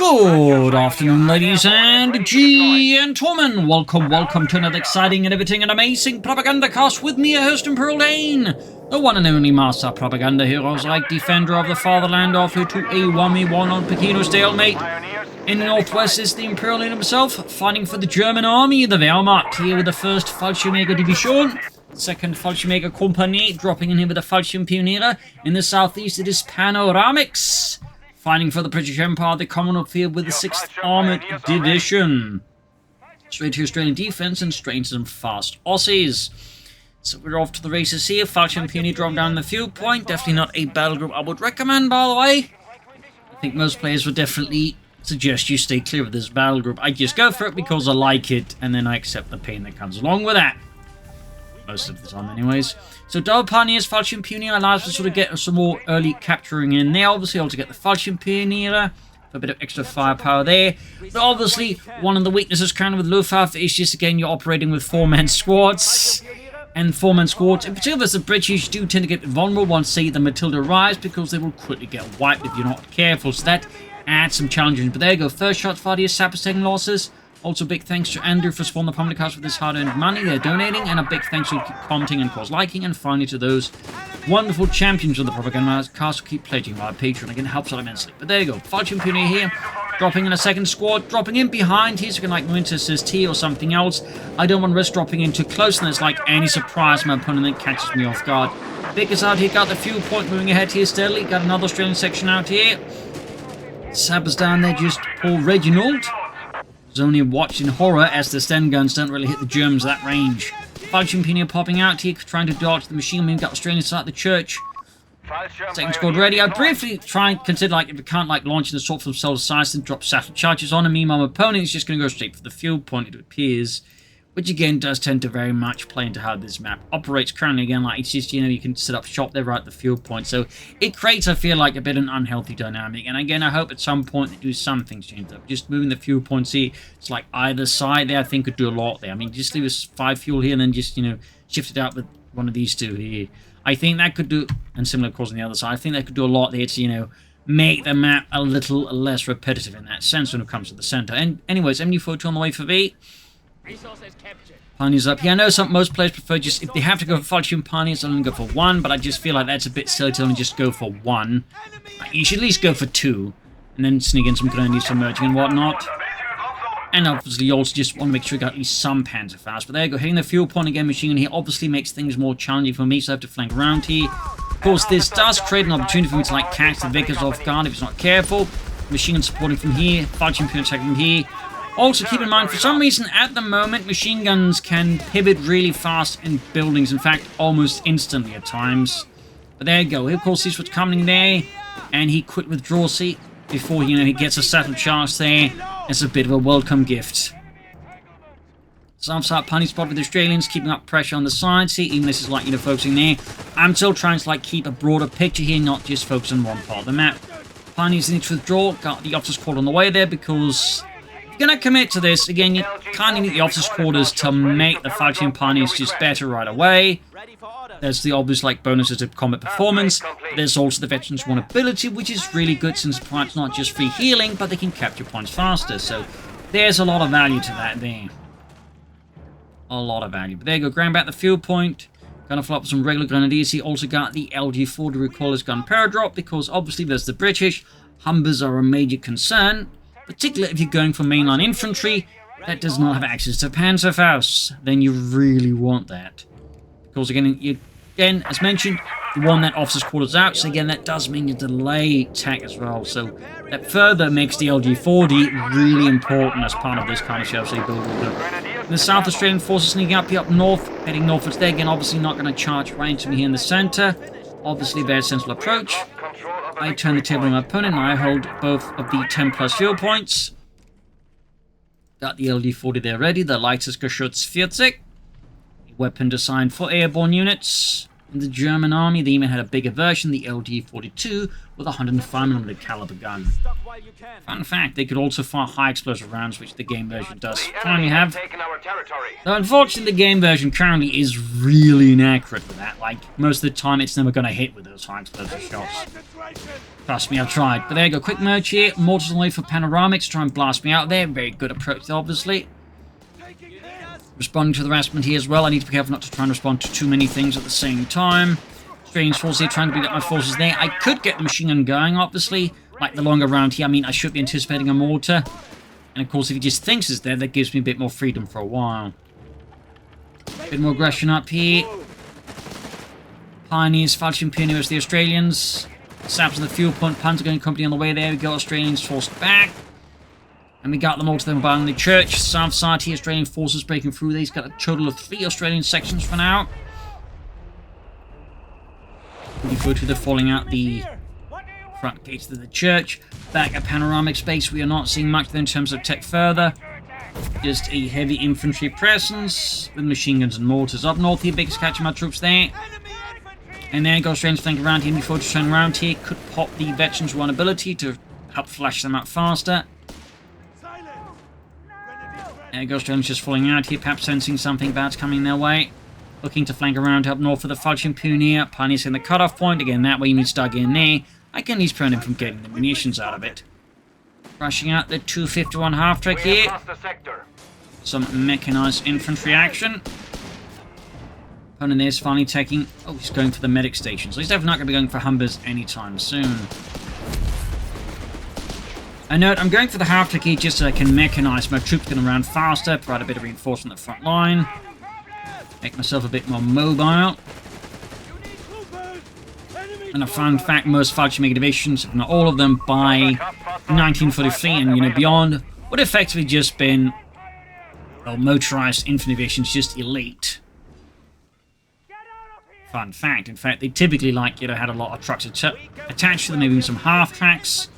Good afternoon, ladies and gentlemen. Welcome to another exciting and everything and amazing Propagandacast with me, your host, ImperialDane, the one and only master propaganda heroes like defender of the fatherland, author to a 1v1 on Pachino Stalemate. In the northwest is the Imperial himself, fighting for the German army, the Wehrmacht, here with the 1st Fallschirmjaeger Division, 2nd Fallschirmjaeger Company, dropping in here with the Fallschirmpioniere. In the southeast it is Panoramics, fighting for the British Empire, the Commonwealth field with the 6th Armoured Division. Straight to Australian Defence and straight into some fast Aussies. So we're off to the races here. Fallschirmpioniere drop down the field point. Definitely not a battle group I would recommend, by the way. I think most players would definitely suggest you stay clear of this battle group. I just go for it because I like it, and then I accept the pain that comes along with that. Most of the time, anyways. So double pioneers, Fallschirmpioniere allows us to sort of get some more early capturing in there. Obviously, also get the Fallschirmpioniere for a bit of extra firepower there. But obviously, one of the weaknesses kind of with Luftwaffe is just, again, you're operating with 4-man squads. And 4-man squads, in particular, the British do tend to get vulnerable once, say, the Matilda arrives, because they will quickly get wiped if you're not careful. So that adds some challenges. But there you go. First shot for the Sappers taking losses. Also, big thanks to Andrew for sponsoring the Propagandacast with his hard-earned money. They're donating. And a big thanks to keep commenting and cause liking. And finally to those wonderful champions of the Propagandacast who keep pledging via Patreon. Again, it helps out immensely. But there you go. Fallschirmpioniere here. Dropping in a second squad. Dropping in behind here. So you can like move into assist T or something else. I don't want to risk dropping in too close. And there's like any surprise my opponent that catches me off guard. Vickers out here. Got the fuel point moving ahead here steadily. Got another Australian section out here. Sappers down there. Just Paul Reginald. Only watching horror as the Sten guns don't really hit the Germans at that range. Fallschirmpioniere popping out here, trying to dodge the machine gun. Got Australian inside the church. Second squad ready. I briefly try and consider, like, if it can't, like, launch an assault from themselves sides and drop satchel charges on him. Meanwhile, my opponent is just going to go straight for the field point, it appears. Which, again, does tend to very much play into how this map operates currently. Again, like, it's just, you know, you can set up shop there right at the field point. So it creates, I feel like, a bit of an unhealthy dynamic. And again, I hope at some point they do something change up. Just moving the fuel points here, it's like either side there, I think, could do a lot there. I mean, just leave us 5 fuel here and then just, you know, shift it out with one of these two here. I think that could do, and similar, of course, on the other side, I think that could do a lot there to, you know, make the map a little less repetitive in that sense when it comes to the center. And anyways, MU42 on the way for V. Pioneers up here. I know most players prefer just, if they have to go for Fallschirm Pioneers, they'll only go for 1, but I just feel like that's a bit silly to only just go for 1. You should at least go for 2, and then sneak in some grenadiers for merging and whatnot. And obviously, you also just want to make sure you got at least some Panzerfaust. But there you go, hitting the fuel point again, machine gun here obviously makes things more challenging for me, so I have to flank around here. Of course, this does create an opportunity for me to, like, catch the Vickers off guard if it's not careful. Machine gun supporting from here, Fallschirmpioniere attacking from here. Also, keep in mind, for some reason, at the moment, machine guns can pivot really fast in buildings. In fact, almost instantly at times. But there you go. He, of course, sees what's coming there. And he quick withdraws, see, before, you know, he gets a settled charge there. It's a bit of a welcome gift. Some start punny spot with the Australians, keeping up pressure on the side. See, even this is like, you know, focusing there. I'm still trying to, like, keep a broader picture here, not just focus on one part of the map. Pioneers need to withdraw. Got the officer's call on the way there because you're going to commit to this. Again, you kind of need the officer's quarters to make the Fallschirm Pioneers just better right away. There's the obvious, like, bonuses to combat performance. There's also the Veterans 1 ability, which is really good since it's not just free healing, but they can capture points faster. So there's a lot of value to that there. A lot of value. But there you go, grab back the fuel point. Gonna flop some regular grenadiers. He also got the LG4 to recall his gun paradrop, because obviously there's the British. Humbers are a major concern. Particularly if you're going for mainline infantry that does not have access to Panzerfaust, then you really want that. Because again, as mentioned, you want that officer's quarters out, so again, that does mean you delay attack as well. So that further makes the LG40 really important as part of this kind of shell build order. The South Australian forces sneaking up here up north, heading northwards there. Again, obviously not going to charge right into me here in the center. Obviously, very sensible approach. I turn the table on my opponent, and I hold both of the 10 plus fuel points. Got the LD40 there ready, the Leichtesgeschütz 40. Weapon designed for airborne units. In the German army, they even had a bigger version, the LD-42, with a 105mm caliber gun. Fun fact, they could also fire high explosive rounds, which the game version does finally have. Though unfortunately, the game version currently is really inaccurate with that. Like, most of the time, it's never going to hit with those high explosive shots. Trust me, I've tried. But there you go, quick merge here. Mortars on the way for panoramics, try and blast me out there. Very good approach, obviously. Responding to the harassment here as well. I need to be careful not to try and respond to too many things at the same time. Strange force here, trying to beat up my forces there. I could get the machine gun going, obviously. Like the longer round here, I mean, I should be anticipating a mortar. And of course, if he just thinks it's there, that gives me a bit more freedom for a while. A bit more aggression up here. Pioneers, Fallschirmjaeger, the Australians. Saps in the fuel point, Panzer going company on the way there. We got Australians forced back. And we got them all to them by the church. South side here, Australian forces breaking through. They've got a total of 3 Australian sections for now. Looking forward to the falling out the front gates of the church. Back at panoramic space, we are not seeing much in terms of tech further. Just a heavy infantry presence with machine guns and mortars. Up north here, Baker's catching my troops there. And there goes Australians flanking around here. Before to turn around here, could pop the veterans' one ability to help flash them out faster. There goes Australians just falling out here, perhaps sensing something bad's coming their way. Looking to flank around up north for the Fallschirmjaeger. Pioneers in the cutoff point. Again, that way you need to start getting there. I can at least prevent him from getting the munitions out of it. Rushing out the 251 half-track here. Some mechanized infantry action. Opponent there's finally taking... Oh, he's going for the medic station. So he's definitely not going to be going for Humbers anytime soon. I note, I'm going for the half-track here just so I can mechanize my troops getting around faster, provide a bit of reinforcement at the front line. Make myself a bit more mobile. And a fun fact, most Fallschirmjaeger divisions, if not all of them, by 1943 and beyond, would effectively just been, well, motorized infantry divisions, just elite. Fun fact, in fact, they typically had a lot of trucks attached to them, maybe even some half-tracks.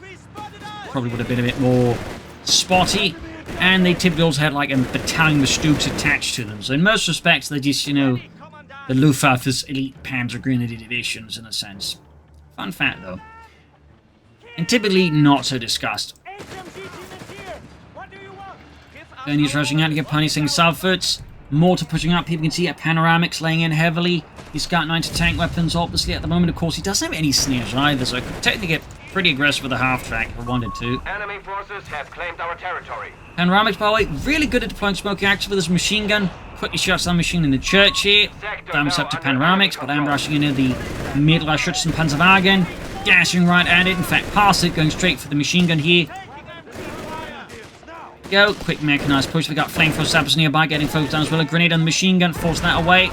Probably would have been a bit more spotty. And they typically also had like a battalion with Stooks attached to them. So in most respects, they're just, the Luftwaffe's elite Panzer Grenadier divisions in a sense. Fun fact though. And typically not so discussed. Then he's rushing out to get punishing southwards. Mortar pushing up. People can see panoramics laying in heavily. He's got 9 tank weapons obviously at the moment. Of course, he doesn't have any snares either, so I could technically get pretty aggressive with the half-track if I wanted to. Enemy forces have claimed our territory. Panoramics, by the way, really good at deploying smoking action with his machine gun. Quickly shuts down machine in the church here. Damage up to panoramics, but I'm rushing into the middle. I shot some Panzerwagen. Dashing right at it. In fact, past it, going straight for the machine gun here. Go. Quick mechanized push. We got flamethrower sappers nearby, getting focused down as well. A grenade on the machine gun. Force that away.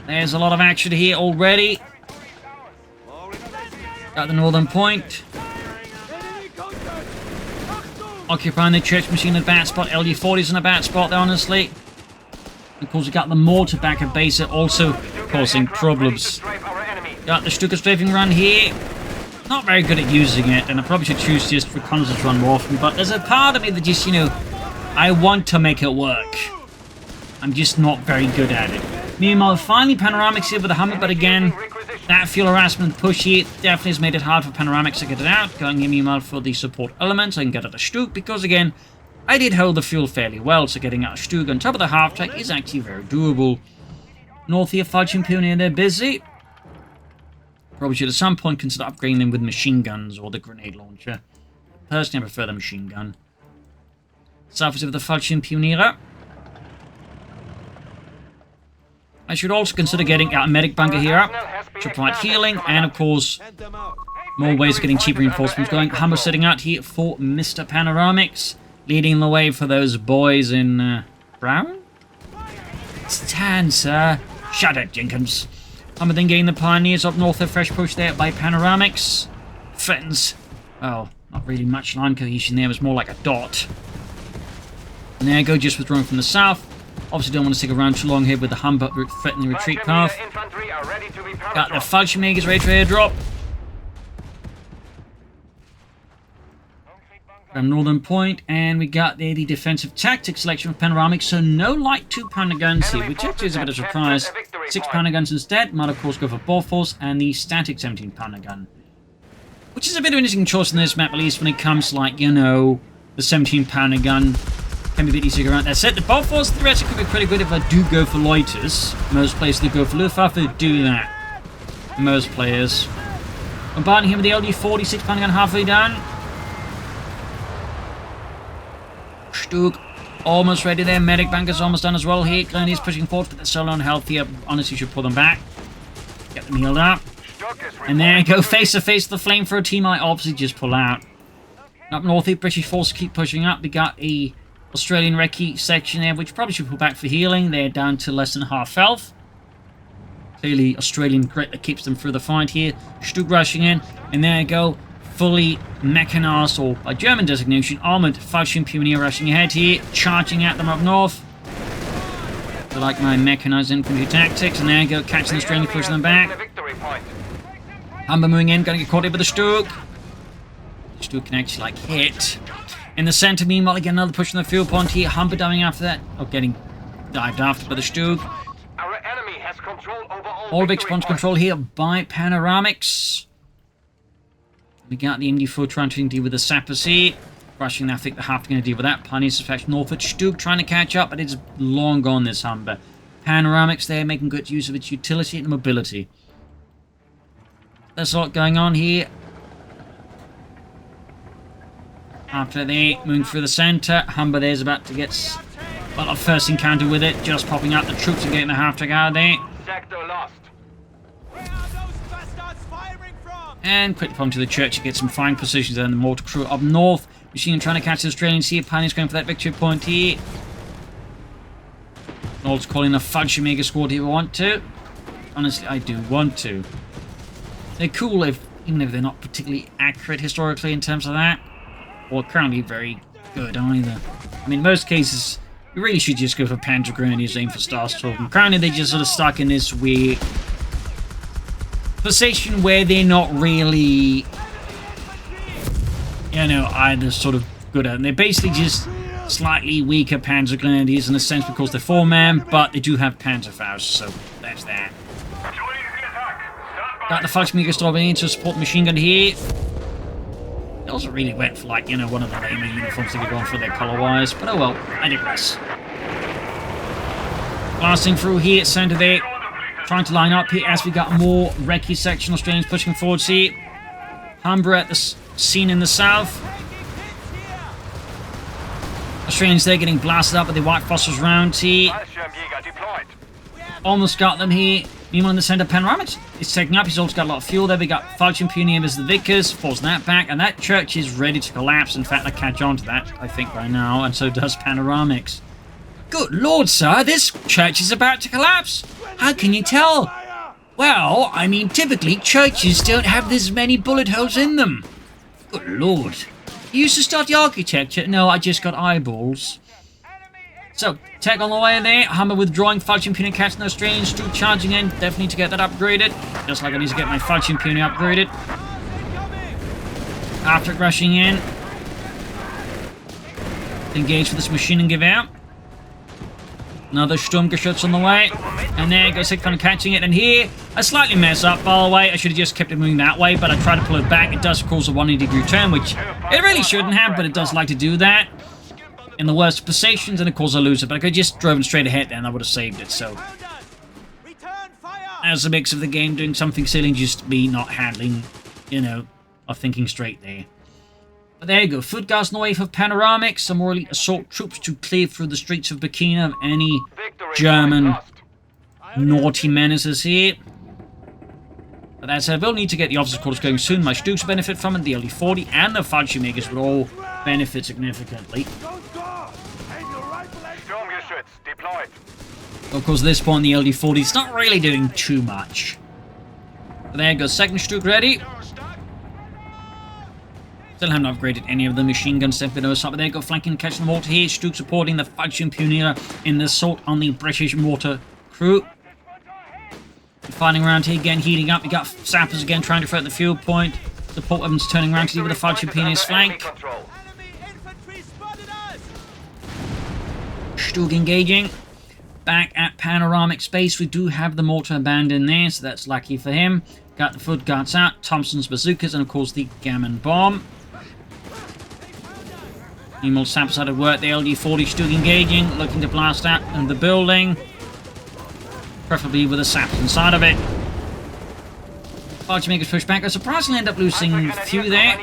There's a lot of action here already. Got the northern point. Occupying the church machine in a bad spot. LD-40's in a bad spot there, honestly. Of course, we got the mortar back at base, also causing problems. Got the Stuka strafing run here. Not very good at using it, and I probably should choose just reconnaissance run more often, but there's a part of me that just, I want to make it work. I'm just not very good at it. Meanwhile, finally panoramics here with the Hummer, but again, that fuel harassment push here definitely has made it hard for panoramics to get it out. Going here meanwhile for the support elements, I can get out a Stug, because again, I did hold the fuel fairly well, so getting out a Stug on top of the half-track is actually very doable. North here, Fallschirmjaeger, they're busy. Probably should at some point consider upgrading them with machine guns or the grenade launcher. Personally, I prefer the machine gun. South is with the Fallschirmjaeger. I should also consider getting a medic bunker here up to provide healing, and of course, more ways of getting cheap reinforcements going. Hummer sitting out here for Mr. Panoramics, leading the way for those boys in brown? Stand, sir. Shut it, Jenkins. Hummer then getting the Pioneers up north, a fresh push there by Panoramics. Friends. Oh, not really much line cohesion there, it was more like a dot. And there I go, just withdrawing from the south. Obviously don't want to stick around too long here with the Humber threatening the retreat path. Got the Fallschirmjägers ready to airdrop. from Northern Point, and we got there the defensive tactics selection of panoramic, so no light 2-pounder guns here, which actually is a bit of a surprise. 6-pounder guns instead. Might of course go for Bofors and the static 17-pounder gun, which is a bit of an interesting choice in this map, at least when it comes to, like, you know, the 17-pounder gun can be a bit easier around. That said, the Bofors, the rest could be pretty good if I do go for loiters. Most players that go for Luftwaffe do that. Most players. Bombarding him with the LD-40 6-pounder gun halfway down. Stug almost ready there. Medic banker's almost done as well here. Glenn is pushing forward, but they're so low and healthy. I honestly should pull them back. Get them healed up. And there you go, face to face with the flamethrower team. I obviously just pull out. Up north here, British forces keep pushing up. We got a Australian recce section there, which probably should pull back for healing. They're down to less than half health. Clearly Australian grit that keeps them through the fight here. Stug rushing in, and there you go. Fully mechanized, or by German designation, armored Fallschirmjaeger rushing ahead here, charging at them up north. I like my mechanized infantry tactics, and there you go, catching the Australian, pushing them back. Humber moving in, gonna get caught in with the Stug. Stug can actually, like, hit. In the center, meanwhile, again, another push on the field point here. Humber diving after that. Oh, getting dived after by the Stug. Our enemy has control over All big response control here by panoramics. We got the MD4 trying to deal with the sappers here. Rushing, I think they're half going to deal with that. Pioneer Dispatch Norfolk. Stug trying to catch up, but it's long gone, this Humber. Panoramics there, making good use of its utility and mobility. There's a lot going on here. After they moving through the center, Humber there's about to get well, a first encounter with it. Just popping out, the troops are getting the half to guard there. Sector lost. And quickly pump to the church to get some fine positions there in the mortar crew up north. Machine trying to catch the Australians here. Pioneers going for that victory point here. Lord's calling a Fallschirmjaeger squad if we want to. Honestly, I do want to. They're cool, even if they're not particularly accurate historically in terms of that. Or currently very good either. I mean, in most cases, you really should just go for Panzer Grenadiers, aim for Starstorm. Currently, they're just sort of stuck in this weird position where they're not really, you know, either sort of good at. And they're basically just slightly weaker Panzer Grenadiers in a sense because they're 4-man, but they do have Panzerfaust, so that's that. Got the Fallschirmjaeger Stalemate in to support the machine gun here. They also really went for, like, you know, one of the lamer uniforms they could go on for their color-wise, but oh well, I digress. Blasting through here, center there. Trying to line up here as we got more recce section. Australians pushing forward here. Humber at the scene in the south. Australians there getting blasted up with the white phosphorus rounds here. Almost got them here. Meanwhile in the center, Panoramics is taking up. He's also got a lot of fuel there. We got Fallschirmjaeger as the Vickers. Falls that back. And that church is ready to collapse. In fact, I catch on to that, I think, right now. And so does Panoramics. Good lord, sir. This church is about to collapse. How can you tell? Well, I mean, typically, churches don't have this many bullet holes in them. Good lord. You used to study architecture? No, I just got eyeballs. So, tech on the way there. Humber withdrawing. Fallschirmjaeger catching the Australians. Stug charging in. Definitely need to get that upgraded. Just like I need to get my Fallschirmjaeger upgraded. After rushing in. Engage with this machine and give out. Another Sturmgeschütz on the way. And there goes 6-pounder catching it. And here, I slightly mess up, by the way. I should have just kept it moving that way, but I tried to pull it back. It does cause a 180-degree turn, which it really shouldn't have, but it does like to do that. In the worst positions, and of course I lose it. But I could have just driven straight ahead there, and I would have saved it, so. As a mix of the game, doing something silly, and just me not handling, you know, or thinking straight there. But there you go, foot gas on the way for Panoramics, some more elite assault troops to clear through the streets of Pachino of any German naughty menaces here. But that said, we'll need to get the officers' quarters going soon. My Stugs will benefit from it, the LD-40 and the Fallschirmjägers would all benefit significantly. Of course, at this point, the LD-40 is not really doing too much. But there goes second Stug ready. Still haven't upgraded any of the machine guns, simply no assault, but there you go, flanking and catching the mortar here. Stug supporting the Fallschirmjaeger in the assault on the British mortar crew. Fighting around here again, heating up. We got sappers again trying to threaten the fuel point. Support weapons turning around to deal with the Fallschirmjaeger's flank. Stug engaging. Back at panoramic space, we do have the mortar abandoned there, so that's lucky for him. Got the foot guards out, Thompson's bazookas, and of course the gammon bomb. Meanwhile, Sap side of work, the LD-40 Stug engaging, looking to blast out of the building. Preferably with a Sap inside of it. Fallschirmjaegers push back. I surprisingly end up losing a few there.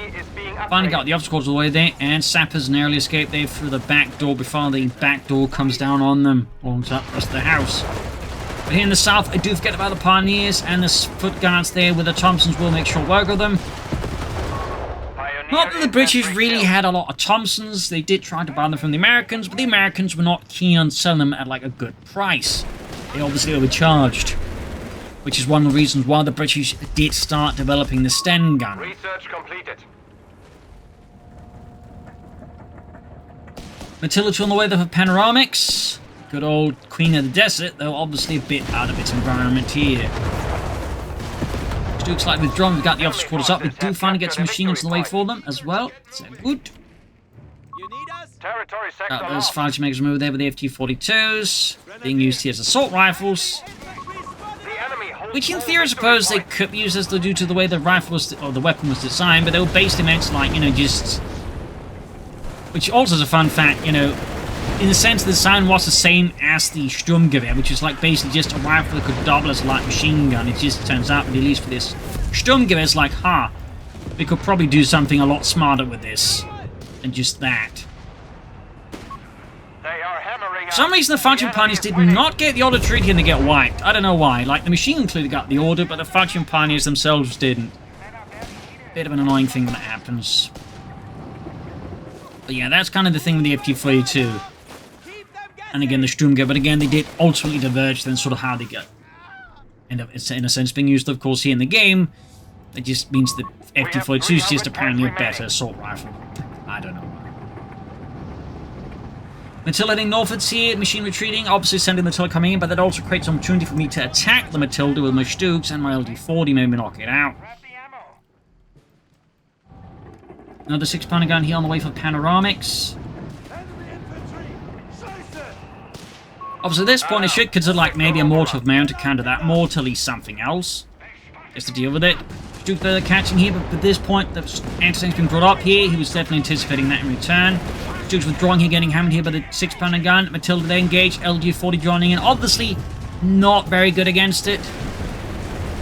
Finally got the obstacles all the way there, and Sappers narrowly escaped there through the back door before the back door comes down on them alongside the rest of the house. But here in the south, I do forget about the Pioneers, and the foot guards there with the Thompsons will make short work of them. Not that the British really had a lot of Thompsons. They did try to buy them from the Americans, but the Americans were not keen on selling them at like a good price. They obviously overcharged, which is one of the reasons why the British did start developing the Sten gun. Research completed. Matilda on the way there for panoramics. Good old Queen of the Desert, though obviously a bit out of its environment here. Looks like withdrawn, we've got the officer quarters up. We do finally get some machine guns on the way for them as well. So good. Got those Fallschirmjaegers moved there with the FT-42s. Being used here as assault rifles. Which in theory I suppose they could be used as due to the way the rifle was, or the weapon was designed, but they were basically meant to, like, you know, just... Which also is a fun fact, you know, in the sense the design was the same as the Sturmgewehr, which is like basically just a rifle that could double as a light machine gun. It just turns out, at least for this Sturmgewehr, it's like, we could probably do something a lot smarter with this than just that. For some reason, the Fallschirm Pioneers did not get the order treaty and they get wiped. I don't know why. Like, the machine gun clearly got the order, but the Fallschirm Pioneers themselves didn't. Bit of an annoying thing when that happens. But yeah, that's kind of the thing with the FT-42. And again, the Sturmgewehr, but again, they did ultimately diverge then sort of how they get. End up, in a sense, being used, of course, here in the game. It just means the FT-42 is just apparently a better assault rifle. I don't know. Matilda heading northwards here, machine retreating, obviously sending Matilda coming in, but that also creates an opportunity for me to attack the Matilda with my Stugs and my LD-40, maybe knock it out. Another 6-pounder gun here on the way for panoramics. Obviously at this point I should consider like maybe a mortar of my own to counter that mortar, at least something else. Just to deal with it. Stug further catching here, but at this point the anti-tank's been brought up here. He was definitely anticipating that in return. Stug's withdrawing here, getting hammered here by the 6-pounder gun. Matilda there engaged, LG-40 joining in. Obviously not very good against it.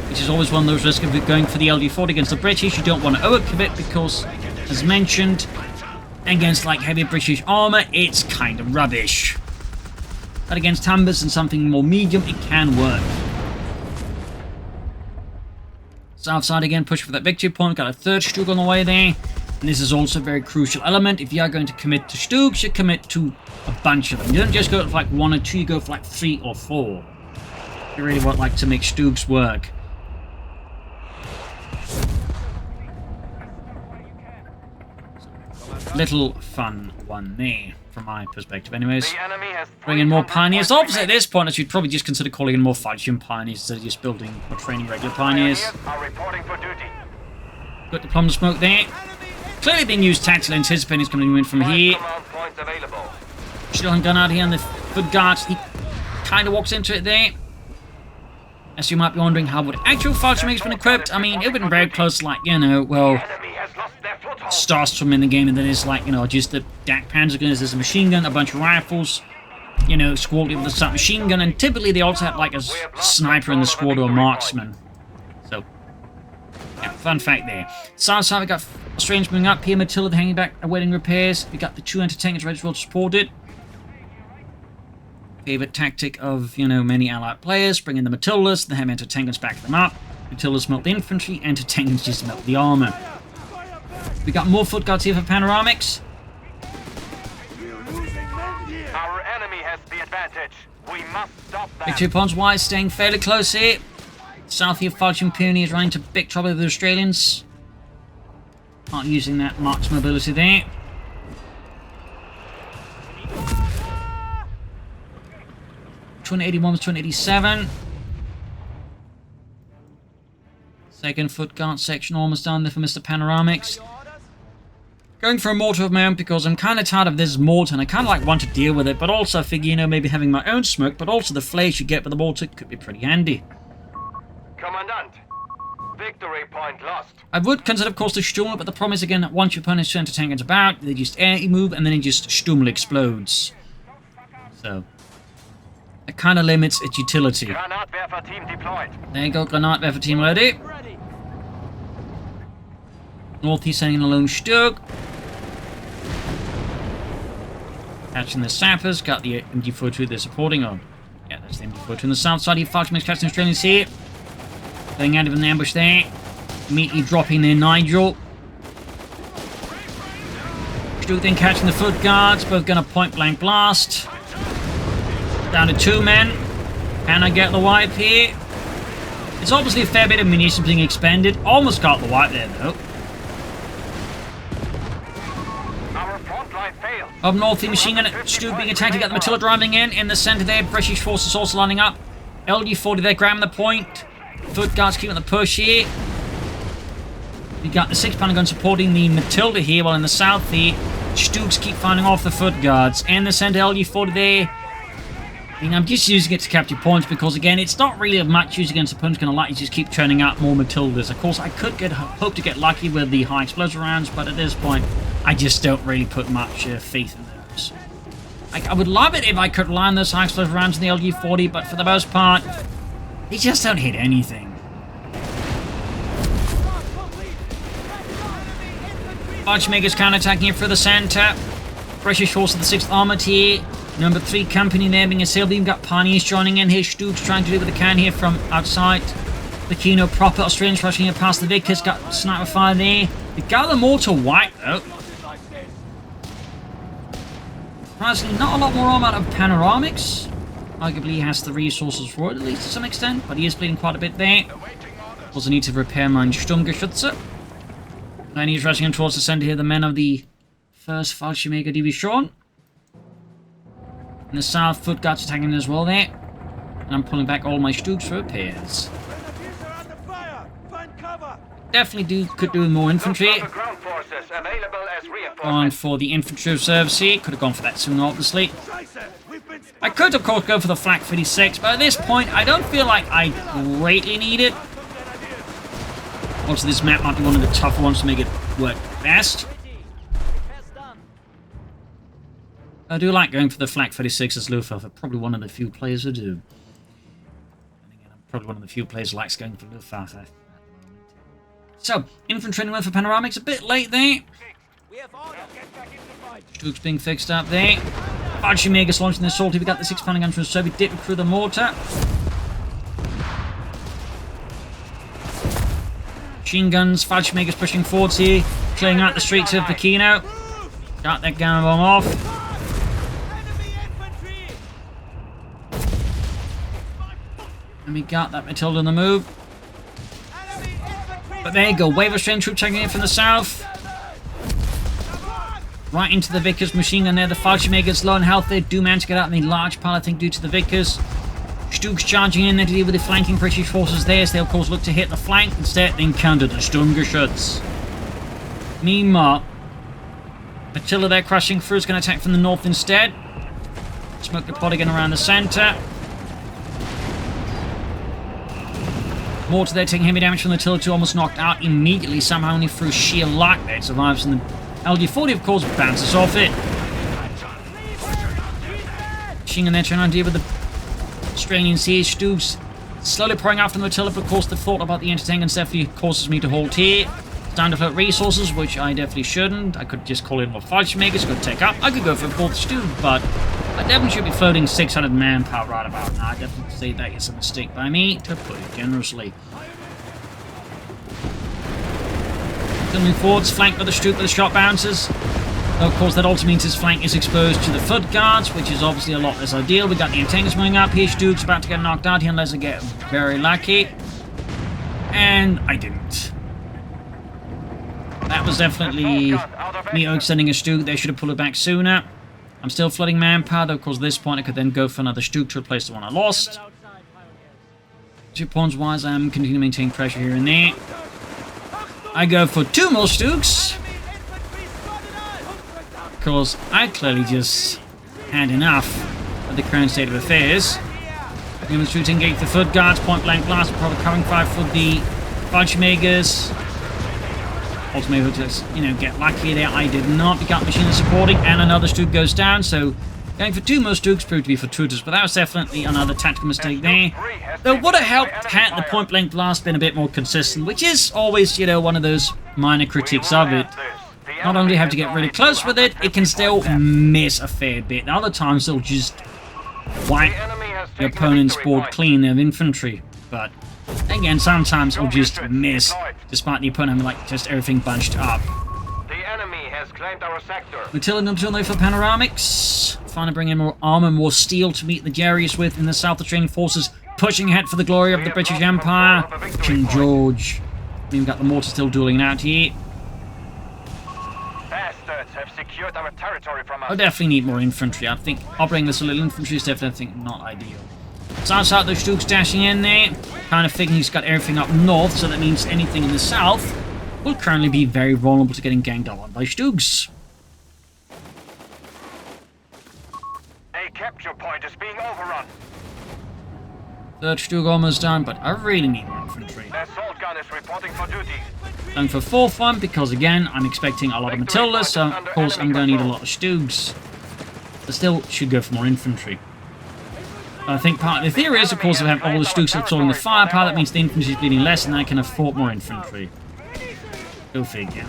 Which is always one of those risks of going for the LG-40 against the British. You don't want to overcommit because, as mentioned, against like heavy British armor, it's kind of rubbish. But against Humbers and something more medium, it can work. South side again, push for that victory point. Got a third Stug on the way there. And this is also a very crucial element. If you are going to commit to Stugs, you commit to a bunch of them. You don't just go for like 1 or 2, you go for like 3 or 4. You really want like to make Stugs work. Little fun one there, from my perspective anyways. Bring in more Pioneers. Obviously at this point I should probably just consider calling in more Fallschirm Pioneers instead of just building or training regular Pioneers. Got the plum smoke there. Clearly being used tactically, anticipating he's coming in from here. Shielding gun out here on the foot guards. He kind of walks into it there. As you might be wondering, how would actual Fallschirmjäger's been equipped? I mean, it would have been very close, like, you know, well, Starstorm in the game, and then it's like, you know, just the DAC Panzer guns, there's a machine gun, a bunch of rifles, you know, squad with a submachine gun, and typically they also have like a sniper in the squad or a marksman. So, yeah, fun fact there. South side, we got Australians moving up here, Matilda hanging back, awaiting repairs. We got the 2 anti-tankers ready to support it. Favorite tactic of, you know, many allied players, bring in the Matildas, then have anti-tankers back them up. Matildas melt the infantry, anti-tankers just melt the armor. We got more foot guards here for panoramics. Our enemy has the advantage. We must stop them. Victory points wise, staying fairly close here. South here, Fallschirm Pioneers running into big trouble with the Australians. Not using that marks mobility there. (281 was 287). Second foot guard section almost done there for Mr. Panoramics. Going for a mortar of my own because I'm kind of tired of this mortar and I kind of like want to deal with it, but also I figure, you know, maybe having my own smoke, but also the flares you get with the mortar could be pretty handy. Commandant, victory point lost. I would consider, of course, the Stummel, but the problem is, again, that once your opponent's turned to tank it's about, they just air move and then it just Stummel explodes. So, it kind of limits its utility. Granatwerfer team deployed. There you go, Granatwerfer team ready. Northeast sending a lone Stug. Catching the sappers, got the MG42 they're supporting on. Yeah, that's the MG42 on the south side. He Fallschirmjaeger catching Australians here. Going out of an ambush there. Immediately dropping their Nigel. Stug then catching the foot guards, both going to point blank blast. Down to 2 men. Can I get the wipe here? It's obviously a fair bit of munitions being expended. Almost got the wipe there though. Up north, the machine gun Stug being attacked. You got the Matilda driving in the centre there. British forces also lining up. LG-40 there, grabbing the point. Foot guards keeping the push here. You got the 6-pounder gun supporting the Matilda here, while in the south here, Stugs keep firing off the foot guards. And the centre LG-40 there. I mean, I'm just using it to capture points because, again, it's not really a much use against opponents going to let you just keep churning out more Matildas. Of course, I could hope to get lucky with the high explosive rounds, but at this point, I just don't really put much faith in those. I would love it if I could line those high explosive rounds in the LG-40, but for the most part, they just don't hit anything. Fallschirmjaeger's counter-attacking here for the centre. British force of the 6th Armoured here. Number 3 company there being assailed. We've got Pioneers joining in here. Stugs trying to do what they can here from outside. Pachino proper. Australians rushing here past the Vickers. Got sniper fire there. They got the mortar white though. Surprisingly, not a lot more armor out of panoramics. Arguably he has the resources for it, at least to some extent. But he is bleeding quite a bit there. Also need to repair my Sturmgeschütze. And he's rushing in towards the centre here. The men of the 1st Fallschirmjaeger Division. In the south, foot guards attacking as well there. And I'm pulling back all my Stugs for repairs. Definitely could do with more infantry. On for the infantry reserves here. Could have gone for that sooner, obviously. I could, of course, go for the Flak 56, but at this point, I don't feel like I greatly need it. Also, this map might be one of the tougher ones to make it work best. I do like going for the Flak 36 as Luftwaffe. Probably one of the few players who do. And again, I'm probably one of the few players who likes going for Luftwaffe at the moment. So, infantry went for panoramics. A bit late there. Stugs being fixed up there. Fallschirmjaeger's launching the assault. We got the 6-pounder guns from Soviet. Did recruit the mortar. Machine guns. Fallschirmjaeger's pushing forwards here. Clearing out the streets of Pachino. Got that gun bomb off. And we got that Matilda on the move. But there you go. Wave of Australian troops taking in from the south. Right into the Vickers machine gun there. The Fallschirmjaeger's low on health. They do manage to get out in a large pile, I think, due to the Vickers. Stugs charging in there to deal with the flanking British forces there. So they, of course, look to hit the flank. Instead, they encounter the Sturmgeschütz. Meanwhile, Matilda there crashing through is going to attack from the north instead. Smoke the pot again around the centre. Mortar there taking heavy damage from the Matilda, almost knocked out immediately. Somehow only through sheer luck there it survives. And the LG-40, of course, bounces off it. Machine gun there trying to deal with the Australians here. Stugs slowly pouring after the Matilda, but of course the thought about the anti-tank and definitely causes me to halt here. Time to float resources, which I definitely shouldn't. I could just call in more Fallschirmjaegers, could take up. I could go for a 4th Stug, but I definitely should be floating 600 manpower right about now. I definitely say that is a mistake by me, to put it generously. Coming forwards, flanked by the Stug with the shot bounces. Of course, that also means his flank is exposed to the foot guards, which is obviously a lot less ideal. We got the antennas moving up here. Stug's about to get knocked out here unless I get very lucky. And I didn't. That was definitely me overextending a Stug. They should have pulled it back sooner. I'm still flooding manpower, though, of course, at this point I could then go for another Stug to replace the one I lost. 2 points wise, I'm continuing to maintain pressure here and there. I go for 2 more Stugs. because I clearly just had enough of the current state of affairs. Human troops engage the foot guards, point blank blast, probably covering fire for the Fallschirmjaegers. Ultimately, just, get lucky there. I did not pick up Pachino supporting, and another Stug goes down, so going for 2 more Stugs proved to be fortuitous, but that was definitely another tactical mistake there. Though would have helped had the point blank blast been a bit more consistent, which is always, one of those minor critiques of it. Not only have to get really close with it, it can still miss a fair bit. Other times it'll just wipe the opponent's board clean of infantry. But again, sometimes it'll just miss, despite the opponent having just everything bunched up. The enemy has claimed our sector. Matilda until for panoramics. Trying to bring in more armor, more steel to meet the Jerry's with in the South Australian forces, pushing ahead for the glory of the British Empire. King George. We've got the mortar still dueling out here. Bastards have secured our territory from us. I definitely need more infantry. I think operating this little infantry is definitely not ideal. So outside those Stugs dashing in there, kind of thinking he's got everything up north, so that means anything in the south will currently be very vulnerable to getting ganged up on by Stugs. A capture point is being overrun. Third Stug almost done, but I really need more infantry. The assault gun is reporting for duty. Going for 4th one, because again, I'm expecting a lot of Matildas, so of course I'm going to need a lot of Stugs. But still, should go for more infantry. I think part of the theory is, of course, if I have all the Stugs absorbing the firepower, that means the infantry is bleeding less, and I can afford more infantry. Go figure.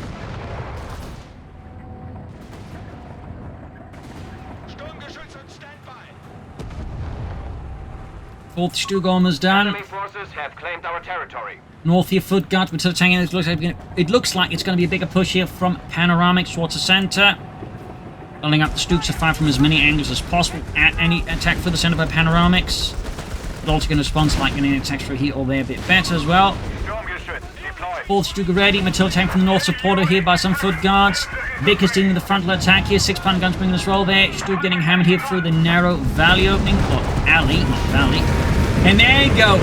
Fourth Stug almost done. Enemy forces have claimed our territory. North here, foot guards, Matilda tanking. It looks like it's going to be a bigger push here from panoramics towards the centre. Building up the Stugs to fire from as many angles as possible at any attack for the centre by panoramics. But also going to respond to any attacks for here or there a bit better as well. Fourth Stug ready. Matilda tank from the north, supported here by some foot guards. Vickers dealing with the frontal attack here. 6-pound guns bringing this roll there. Stug getting hammered here through the narrow valley opening. Or alley, not valley. And there you go.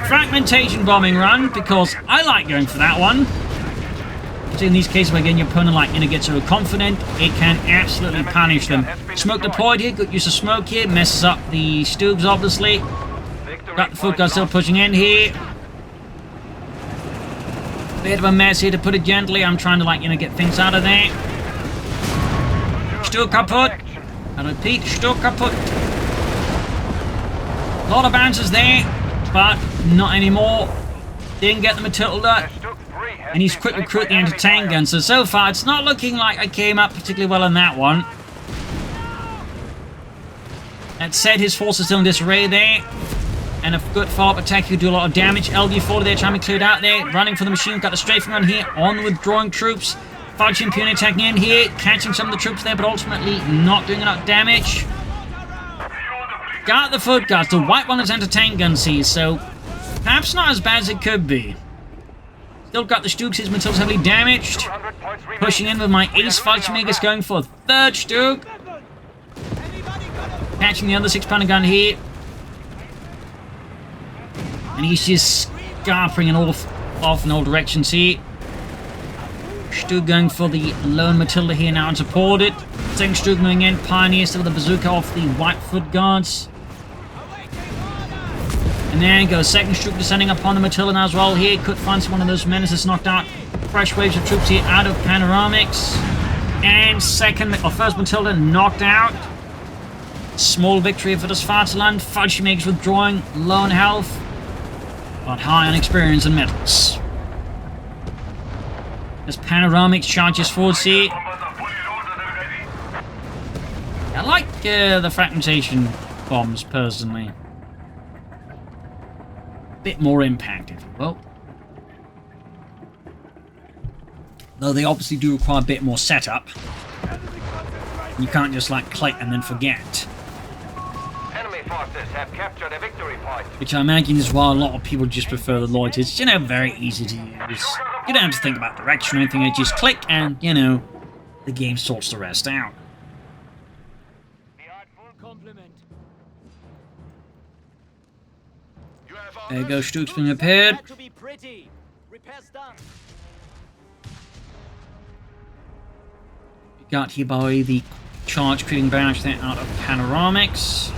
Fragmentation bombing run, because I like going for that one. In these cases where again your opponent gets so confident, it can absolutely punish them. Smoke deployed here, good use of smoke here, messes up the Stugs obviously. Got the foot guards still pushing in here. Bit of a mess here to put it gently. I'm trying to get things out of there. Stug kaput. I repeat, Stug kaput. A lot of bounces there, but not anymore. Didn't get the Matilda. And he's quick recruit the anti-tank gun. So far, it's not looking like I came up particularly well on that one. That said, his force is still in disarray there. And a good follow-up attack could do a lot of damage. LD40 there, trying to be cleared out there. Running for the machine, got the strafing run here on the withdrawing troops. Fudge Imperial attacking in here, catching some of the troops there, but ultimately not doing enough damage. Got the foot guards, the white one is anti-tank guns here, so perhaps not as bad as it could be. Still got the Stugs, his Matilda's heavily damaged. Pushing in with my ace Fallschirmjaeger, going for a 3rd Stug. Catching the other 6-pounder gun here. And he's just scarpering it off in all directions here. Stug going for the lone Matilda here now unsupported. Second Stug moving in, Pioneer still with the bazooka off the white foot guards. And there goes second Stug descending upon the Matilda now as well here. Could find one of those menaces knocked out. Fresh waves of troops here out of panoramics. And first Matilda knocked out. Small victory for the Svartland. Fallschirmjäger's withdrawing, low on health, but high on experience and medals. As panoramics charges forward here. I like the fragmentation bombs personally. Bit more impact, if you will. Though they obviously do require a bit more setup. You can't just click and then forget. Enemy forces have captured a victory point. Which I imagine is why a lot of people just prefer the loiters. Very easy to use. You don't have to think about direction or anything. You just click and, the game sorts the rest out. There you go, Stugs being repaired. got here by the charge creating barrage there out of panoramics.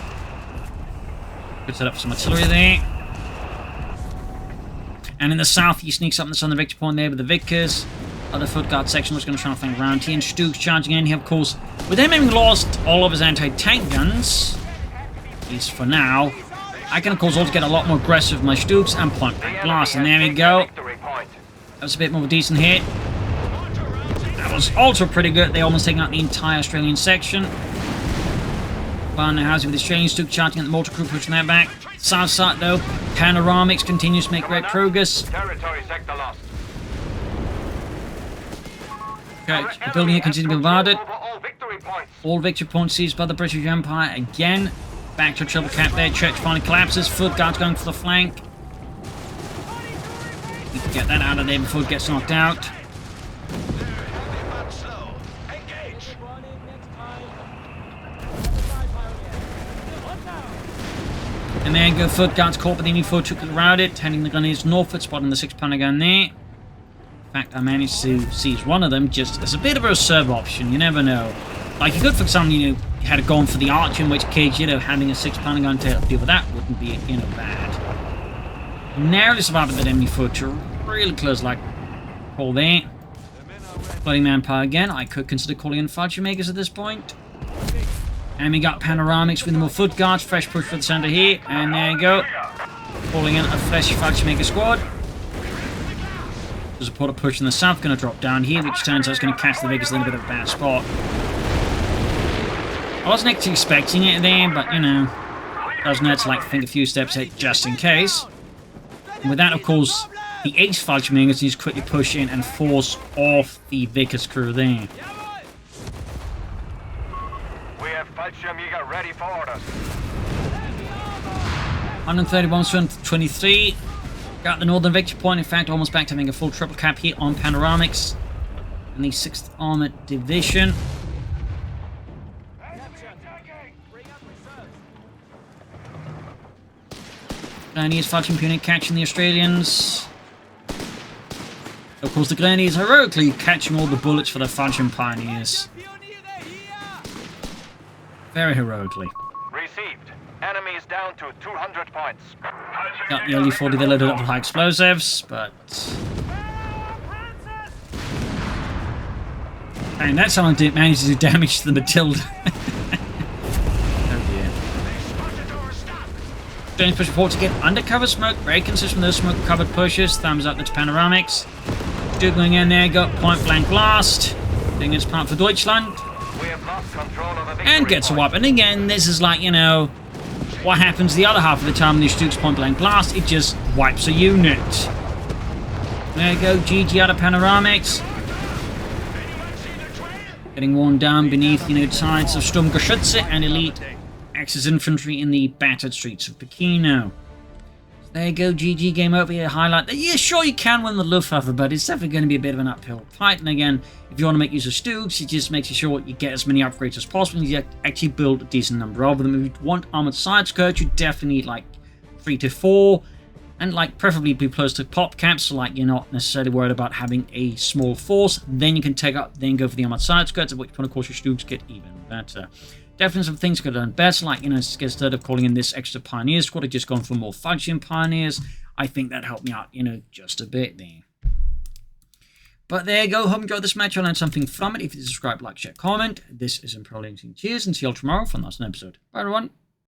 Good set up some artillery there. And in the south, he sneaks up in the southern victory point there with the Vickers. Other foot guard section was going to try and flank around here. And Stuke's charging in here, of course. With him having lost all of his anti-tank guns, at least for now, I can, of course, also get a lot more aggressive with my Stukes and point blank blast. And there we go. That was a bit more of a decent hit. That was also pretty good. They almost taken out the entire Australian section. Barnhouse with the Australian Stuke charging at the mortar crew, pushing that back. South side, though, panoramics continues to make great progress. Territory sector lost. Okay, the building here continues to be bombarded. All victory points. All victory points seized by the British Empire again. Back to a triple cap there. Church finally collapses. Foot guards going for the flank. We can get that out of there before it gets knocked out. And there you go, foot guards caught by the enemy foot, took it routed, handing the grenadiers northward, spotting the 6-pounder gun there. In fact, I managed to seize one of them just as a bit of a reserve option, you never know. Like, you could, for example, you know, had gone for the archer, in which case, you know, having a 6-pounder gun to deal with that wouldn't be, you know, bad. Narrowly survived that enemy foot to really close, like, call there. Bloody manpower again. I could consider calling in Fallschirmjaegers at this point. And we got panoramics with more foot guards. Fresh push for the center here. And there you go. Calling in a fresh Fallschirmjaeger squad. There's a porter push in the south going to drop down here, which turns out it's going to catch the Vickers in a bit of a bad spot. I wasn't actually expecting it there, but you know, doesn't hurt to like think a few steps ahead just in case. And with that, of course, the ace Fallschirmjaegers needs to quickly push in and force off the Vickers crew there. Fallschirmjaeger ready for orders. 130 bombs to 23. Got the northern victory point. In fact, almost back to having a full triple cap here on panoramics. And the 6th Armoured Division. Grenadiers fighting unit catching the Australians. Of course, the Grenadiers heroically catching all the bullets for the Fallschirm Pioneers. Very heroically. Received. Enemy is down to 200 points. Got the early 40 they loaded up with high explosives, but... And that's how I did manage to do damage to the Matilda. Oh dear. James push report to get undercover smoke. Very consistent with those smoke covered pushes. Thumbs up to panoramics. Duke going in there, got point blank blast. Doing its part for Deutschland. And gets a weapon. And again, this is like, you know, what happens the other half of the time when you Stuke's point blank blast, it just wipes a unit. There you go, GG out of panoramics. Getting worn down beneath, you know, sides of Sturmgeschütze and elite Axis infantry in the battered streets of Pachino. There you go, GG, game over here. Highlight that. Yeah, sure you can win the Luftwaffe, but it's definitely going to be a bit of an uphill fight. And again, if you want to make use of Stukes, it just makes sure you get as many upgrades as possible and you actually build a decent number of them. If you want armored side skirts, you definitely need like 3 to 4, and like preferably be close to pop caps, so like you're not necessarily worried about having a small force. Then you can take up, then go for the armored side skirts, at which point, of course, your Stukes get even better. Definitely some things could have done better, like, you know, instead of calling in this extra Pioneer squad, I've just gone for more Fallschirm Pioneers. I think that helped me out, you know, just a bit there. But there you go. Hope you enjoyed this match. I learned something from it. If you subscribe, like, share, comment. This is ImperialDane. Cheers, and see you all tomorrow for the next episode. Bye, everyone.